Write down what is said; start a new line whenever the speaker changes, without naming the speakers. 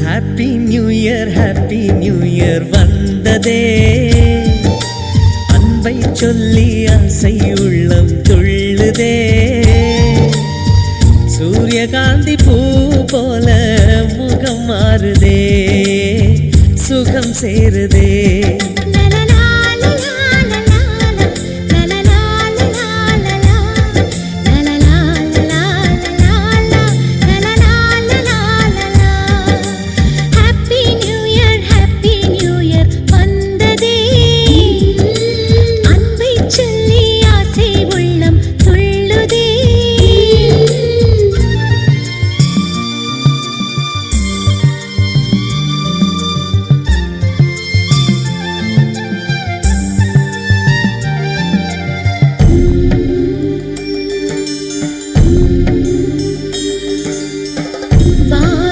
Happy new year வந்ததே. அன்பை சொல்லி ஆசை உள்ளம் துள்ளுதே. சூரியகாந்தி பூ போல முகம் மாறுதே, சுகம் சேருதே.